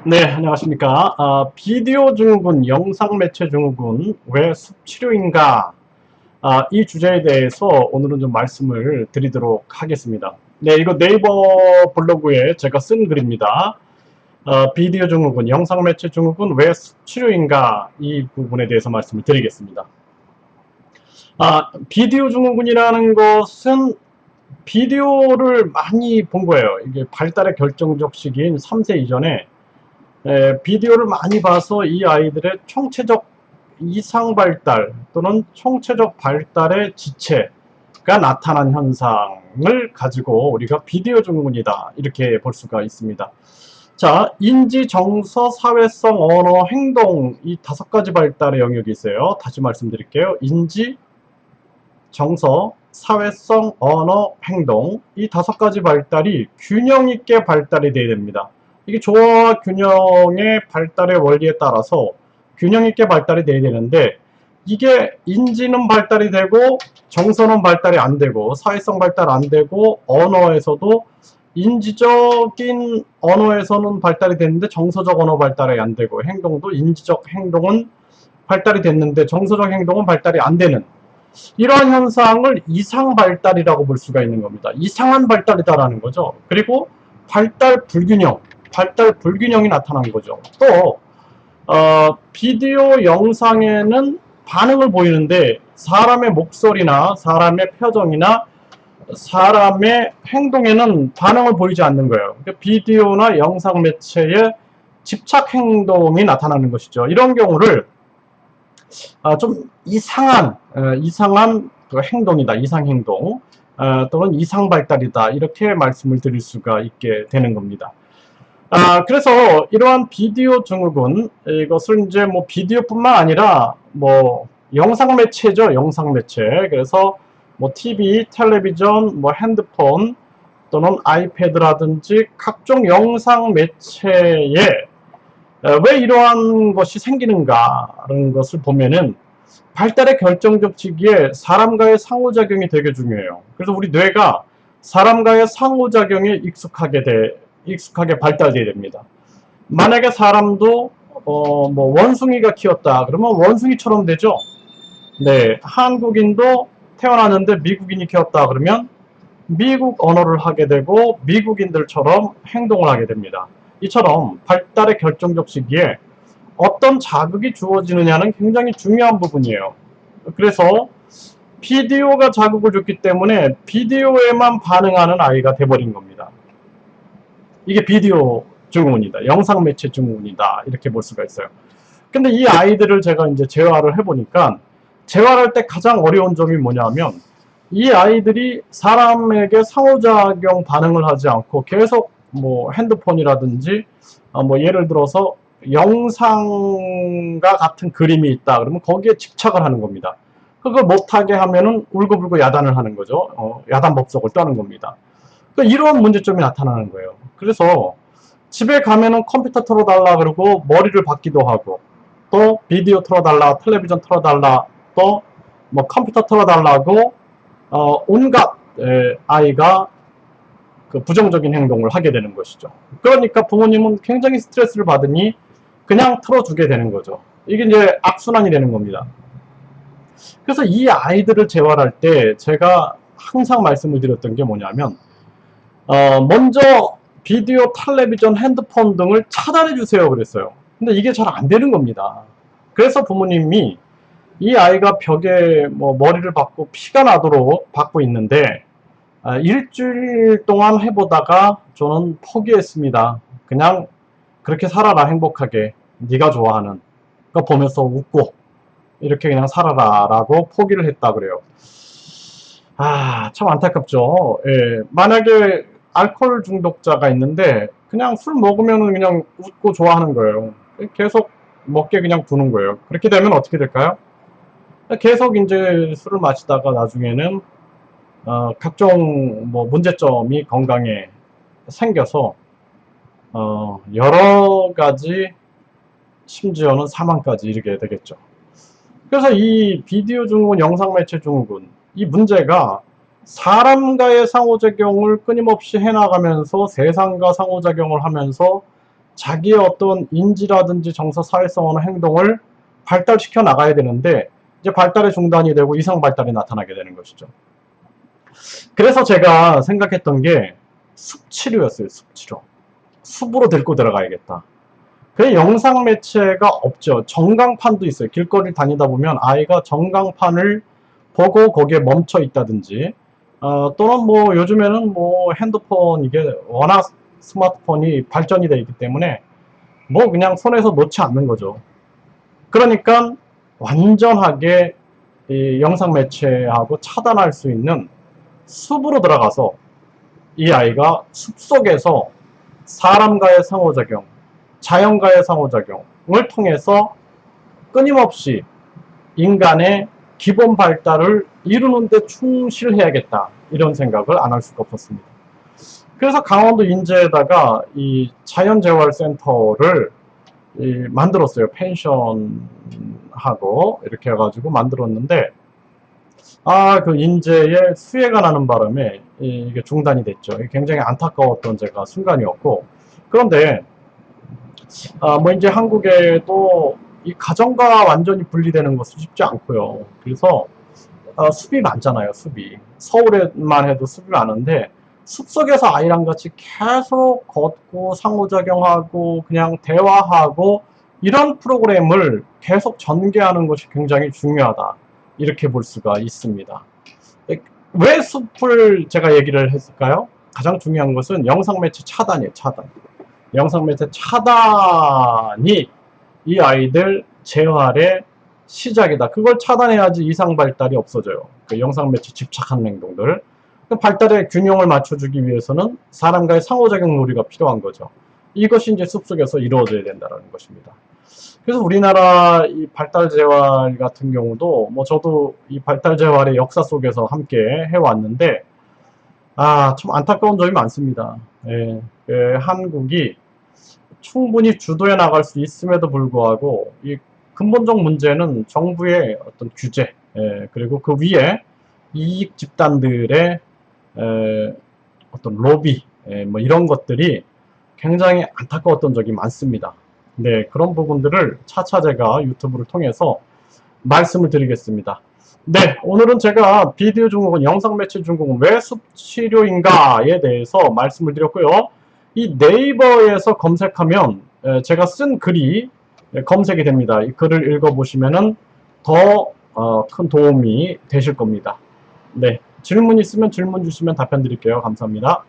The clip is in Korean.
네, 안녕하십니까. 비디오 증후군, 영상 매체 증후군, 왜 습치료인가? 이 주제에 대해서 오늘은 좀 말씀을 드리도록 하겠습니다. 네, 이거 네이버 블로그에 제가 쓴 글입니다. 비디오 증후군, 영상 매체 증후군, 왜 습치료인가? 이 부분에 대해서 말씀을 드리겠습니다. 비디오 증후군이라는 것은 비디오를 많이 본 거예요. 이게 발달의 결정적 시기인 3세 이전에 비디오를 많이 봐서 이 아이들의 총체적 이상 발달 또는 총체적 발달의 지체가 나타난 현상을 가지고 우리가 비디오 증후군이다 이렇게 볼 수가 있습니다. 자, 인지, 정서, 사회성, 언어, 행동 이 5가지 발달의 영역이 있어요. 다시 말씀드릴게요. 인지, 정서, 사회성, 언어, 행동 이 5가지 발달이 균형 있게 발달이 돼야 됩니다. 이게 조화와 균형의 발달의 원리에 따라서 균형 있게 발달이 돼야 되는데 이게 인지는 발달이 되고 정서는 발달이 안 되고 사회성 발달 안 되고 언어에서도 인지적인 언어에서는 발달이 됐는데 정서적 언어 발달이 안 되고 행동도 인지적 행동은 발달이 됐는데 정서적 행동은 발달이 안 되는 이러한 현상을 이상 발달이라고 볼 수가 있는 겁니다. 이상한 발달이다라는 거죠. 그리고 발달 불균형이 나타난 거죠. 또 비디오 영상에는 반응을 보이는데 사람의 목소리나 사람의 표정이나 사람의 행동에는 반응을 보이지 않는 거예요. 그러니까 비디오나 영상 매체의 집착 행동이 나타나는 것이죠. 이런 경우를 좀 이상한 그 행동이다, 이상 행동, 또는 이상 발달이다 이렇게 말씀을 드릴 수가 있게 되는 겁니다. 그래서 이러한 비디오 증후군 이것을 이제 뭐 비디오뿐만 아니라 뭐 영상 매체죠, 영상 매체. 그래서 뭐 TV, 텔레비전, 뭐 핸드폰 또는 아이패드라든지 각종 영상 매체에 왜 이러한 것이 생기는가라는 것을 보면은 발달의 결정적 시기에 사람과의 상호작용이 되게 중요해요. 그래서 우리 뇌가 사람과의 상호작용에 익숙하게 발달돼야 됩니다. 만약에 사람도 뭐 원숭이가 키웠다 그러면 원숭이처럼 되죠. 네, 한국인도 태어났는데 미국인이 키웠다 그러면 미국 언어를 하게 되고 미국인들처럼 행동을 하게 됩니다. 이처럼 발달의 결정적 시기에 어떤 자극이 주어지느냐는 굉장히 중요한 부분이에요. 그래서 비디오가 자극을 줬기 때문에 비디오에만 반응하는 아이가 돼버린 겁니다. 이게 비디오 증후군이다, 영상 매체 증후군이다 이렇게 볼 수가 있어요. 근데 이 아이들을 제가 이제 재활을 해보니까 재활할 때 가장 어려운 점이 뭐냐면 이 아이들이 사람에게 상호작용 반응을 하지 않고 계속 뭐 핸드폰이라든지 뭐 예를 들어서 영상과 같은 그림이 있다 그러면 거기에 집착을 하는 겁니다. 그걸 못하게 하면은 울고불고 야단을 하는 거죠. 야단법석을 떠는 겁니다. 그러니까 이런 문제점이 나타나는 거예요. 그래서 집에 가면은 컴퓨터 틀어달라 그러고 머리를 박기도 하고 또 비디오 틀어달라, 텔레비전 틀어달라, 또 뭐 컴퓨터 틀어달라고 온갖 아이가 그 부정적인 행동을 하게 되는 것이죠. 그러니까 부모님은 굉장히 스트레스를 받으니 그냥 틀어주게 되는 거죠. 이게 이제 악순환이 되는 겁니다. 그래서 이 아이들을 재활할 때 제가 항상 말씀을 드렸던 게 뭐냐면 먼저 비디오, 텔레비전, 핸드폰 등을 차단해 주세요 그랬어요. 근데 이게 잘 안 되는 겁니다. 그래서 부모님이 이 아이가 벽에 뭐 머리를 박고 피가 나도록 박고 있는데 일주일 동안 해보다가 저는 포기했습니다. 그냥 그렇게 살아라, 행복하게 네가 좋아하는 거 보면서 웃고 이렇게 그냥 살아라 라고 포기를 했다 그래요. 참 안타깝죠. 예, 만약에 알코올 중독자가 있는데 그냥 술 먹으면 그냥 웃고 좋아하는 거예요. 계속 먹게 그냥 두는 거예요. 그렇게 되면 어떻게 될까요? 계속 이제 술을 마시다가 나중에는 각종 뭐 문제점이 건강에 생겨서 여러 가지 심지어는 사망까지 이르게 되겠죠. 그래서 이 비디오 증후군, 영상 매체 증후군 이 문제가 사람과의 상호작용을 끊임없이 해나가면서 세상과 상호작용을 하면서 자기의 어떤 인지라든지 정서, 사회성 행동을 발달시켜 나가야 되는데 이제 발달의 중단이 되고 이상 발달이 나타나게 되는 것이죠. 그래서 제가 생각했던 게 숲치료였어요. 숲치료. 숲으로 데리고 들어가야겠다. 그 영상 매체가 없죠. 전광판도 있어요. 길거리를 다니다 보면 아이가 전광판을 보고 거기에 멈춰 있다든지 또는 뭐 요즘에는 뭐 핸드폰 이게 워낙 스마트폰이 발전이 되어 있기 때문에 뭐 그냥 손에서 놓지 않는 거죠. 그러니까 완전하게 이 영상 매체하고 차단할 수 있는 숲으로 들어가서 이 아이가 숲속에서 사람과의 상호작용, 자연과의 상호작용을 통해서 끊임없이 인간의 기본 발달을 이루는 데 충실해야겠다. 이런 생각을 안 할 수가 없었습니다. 그래서 강원도 인제에다가 이 자연재활센터를 만들었어요. 펜션하고 이렇게 해가지고 만들었는데 그 인제에 수해가 나는 바람에 이게 중단이 됐죠. 굉장히 안타까웠던 제가 순간이었고 그런데 뭐 이제 한국에도 이 가정과 완전히 분리되는 것은 쉽지 않고요. 그래서 숲이 많잖아요. 숲이 서울에만 해도 숲이 많은데 숲속에서 아이랑 같이 계속 걷고 상호작용하고 그냥 대화하고 이런 프로그램을 계속 전개하는 것이 굉장히 중요하다. 이렇게 볼 수가 있습니다. 왜 숲을 제가 얘기를 했을까요? 가장 중요한 것은 영상매체 차단이에요. 차단. 영상매체 차단이 이 아이들 재활의 시작이다. 그걸 차단해야지 이상 발달이 없어져요. 그 영상매체 집착하는 행동들. 그 발달의 균형을 맞춰주기 위해서는 사람과의 상호작용 놀이가 필요한 거죠. 이것이 이제 숲속에서 이루어져야 된다는 것입니다. 그래서 우리나라 이 발달재활 같은 경우도 뭐 저도 이 발달재활의 역사 속에서 함께 해왔는데 참 안타까운 점이 많습니다. 한국이 충분히 주도해 나갈 수 있음에도 불구하고 이 근본적 문제는 정부의 어떤 규제 그리고 그 위에 이익 집단들의 어떤 로비 뭐 이런 것들이 굉장히 안타까웠던 적이 많습니다. 네, 그런 부분들을 차차 제가 유튜브를 통해서 말씀을 드리겠습니다. 네, 오늘은 제가 비디오 중국은 영상 매체 중국은 왜 숲치료인가에 대해서 말씀을 드렸고요. 이 네이버에서 검색하면 제가 쓴 글이 검색이 됩니다. 이 글을 읽어보시면은 더 큰 도움이 되실 겁니다. 네, 질문 있으면 질문 주시면 답변 드릴게요. 감사합니다.